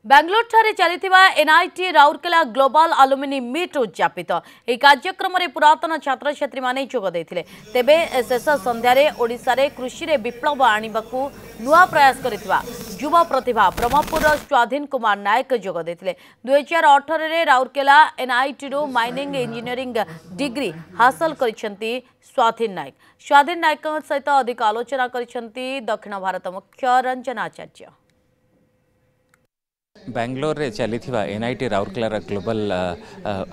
बेंगलोर ठारे चलिथिबा NIT Rourkela global alumni meet उद्यापित यह कार्यक्रम में पुरातन छात्र छात्री माने जोग देथिले। तेबे शेष संध्यारे ओडिशा रे कृषि रे विप्लव आनिबाकू नुआ प्रयास करिथिबा युवा प्रतिभा ब्रह्मपुर स्वाधीन कुमार नायक जोग देथिले। 2018 रे राउरकेला एनआईटी रो माइनिंग इंजीनियरिंग डिग्री हासिल करिसेंती स्वाधीन नायक। स्वाधीन नायक सहित अधिक आलोचना करिसेंती दक्षिण भारत मुख्य रंजन आचार्य। बेंगलोर रे चली एनआईटी राउरकेलार ग्लोबल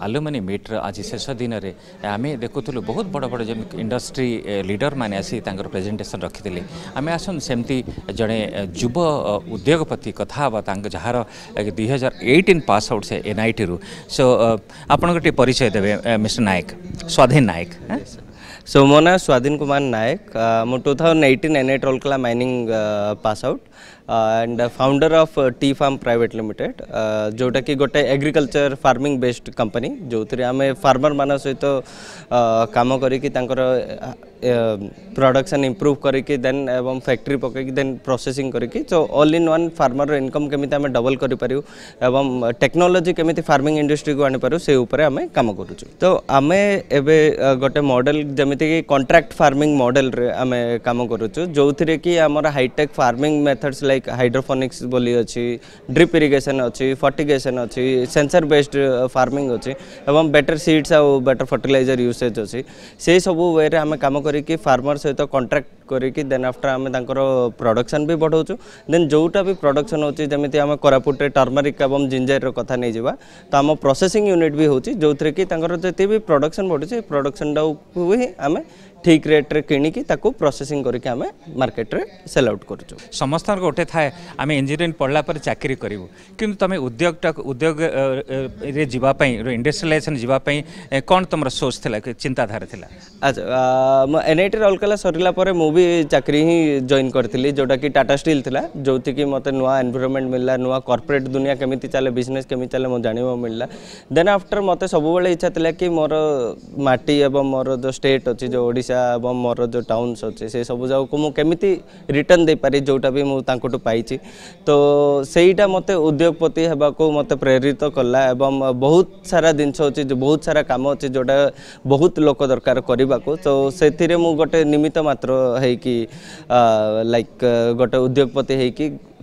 अलुमिनी मीट आज शेष दिन में आम देखुलु बहुत बड़ बड़ जो इंडस्ट्री लीडर मैंने आसी प्रेजेंटेशन रखी आम आसन सेमती जड़े युव उद्योगपति कथा जार 2018 पास आउट से एनआईटी रू। सो आपण गोटे परिचय देवे मिस्टर नायक स्वाधीन नायक। सो मो ना स्वाधीन कुमार नायक मो 2018 NIT Rourkela mining pass out and founder of T farm private limited जोटा कि गोटे एग्रीकल्चर फार्मिंग बेस्ड कंपनी जो आम फार्मर मान सहित काम करी प्रोडक्शन इंप्रूव करी देन एवं फैक्ट्री पकईकी देन प्रोसेसिंग करी so all in one farmer income केमिति आम डबल करूँ एवं टेक्नोलॉजी केमिति फार्मिंग इंडस्ट्री को आनीपारू से ऊपर आम काम करुँ। तो आम एबे गोटे मॉडल जमिति कि कॉन्ट्रैक्ट फार्मिंग मॉडल रे आम काम करुँ जो कि आमर high tech farming methods like hydroponics बोली अच्छी ड्रिप इरिगेशन अच्छी फर्टिगेशन अच्छी सेंसर बेस्ड फार्मिंग अच्छी एवं बेटर सीड्स आउ बेटर फर्टिलाइजर यूसेज अच्छी से सब वे आम काम करी फार्मर सहित कॉन्ट्रैक्ट करी देन आफ्टर आम प्रोडक्शन भी बढ़ाऊँ देन जोटा भी प्रोडक्शन होची जमिति आम कोरापुटे टर्मरिक एवं जिंजर कथा नहीं जावा तो आम प्रोसेसिंग यूनिट भी होची जो कि जिते भी प्रोडक्शन बढ़ुचे प्रोडक्शन टाइम ही आम ठीक रेट रे किणिकी ताकू प्रोसेसिंग करके आमे मार्केट रे सेल आउट करूँ। समस्त गोटे थाए आम इंजीनियरिंग पढ़ला पर चाकरी करूँ कि तुम उद्योग रे जीवाई इंडस्ट्रियलाइजेशन जीवाई कौन तुम सोच थिला चिंताधारा थिला? अच्छा एनआईटी राउरकेला सरला पर मु भी चाकरी ही जॉइन करथिली जोटा कि टाटा स्टील थिला जोथि कि मते नुआ एनवायरनमेंट मिलला नुआ कॉर्पोरेट दुनिया केमिति चले बिजनेस केमिति चले मो जानिबो मिलला। देन आफ्टर मते सब बेले इच्छा थिला कि मोर माटी एवं मोर जो स्टेट अछि जो ओडिशा एवं मोर जो टाउन्स अच्छे से सब जाक मुझे रिटर्न दे पारि जोटा भी मुझे पाई तो सहीटा मत उद्योगपति होगा मत प्रेरित कला एवं बहुत सारा जिनस अच्छी जो बहुत सारा काम अच्छे जोटा बहुत लोक दरकार करने को तो से गोटे निमित्त मात्र है लाइक गोटे उद्योगपति है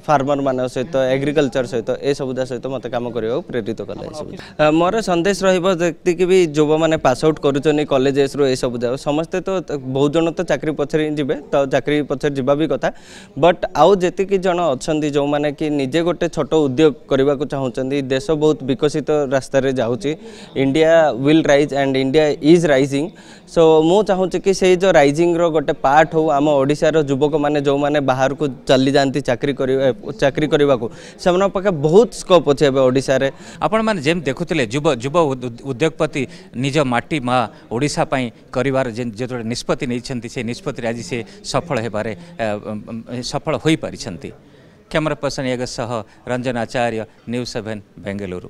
फार्मर मान सहित एग्रीकल्चर सहित ए सबुदा सहित मत काम करने प्रेरित कला। मोर संदेश रही भी जो मैंने पास आउट कर कॉलेजेस रू सब जाओ समस्ते तो बहुत जन तो चाकरी पछरे जीवे तो चाकरी पछरे जीवा भी कथा बट आउ जी जन अच्छा जो मैंने कि निजे गोटे छोट उद्योग करने को चाहते देश बहुत विकसित रास्ता जाऊँगी India will rise and India is rising so मु चाहूँगी कि से जो राइजिंग रो गोटे पार्ट हो आम ओडिशार युवक मैंने जो मैंने बाहर को चली जाती चाकरी करने को से पाखे बहुत स्कोप अच्छे ओडिशा रे। आपण मैंने जेम देखुले युव युव उद्योगपति निज माटी माँ ओडिशा पई करिवार जो निष्पत्ति नहीं से निष्पत्ति आज से सफल हो पारिछंती। कैमरा पर्सन सह रंजन आचार्य न्यूज़ 7 बेंगलुरु।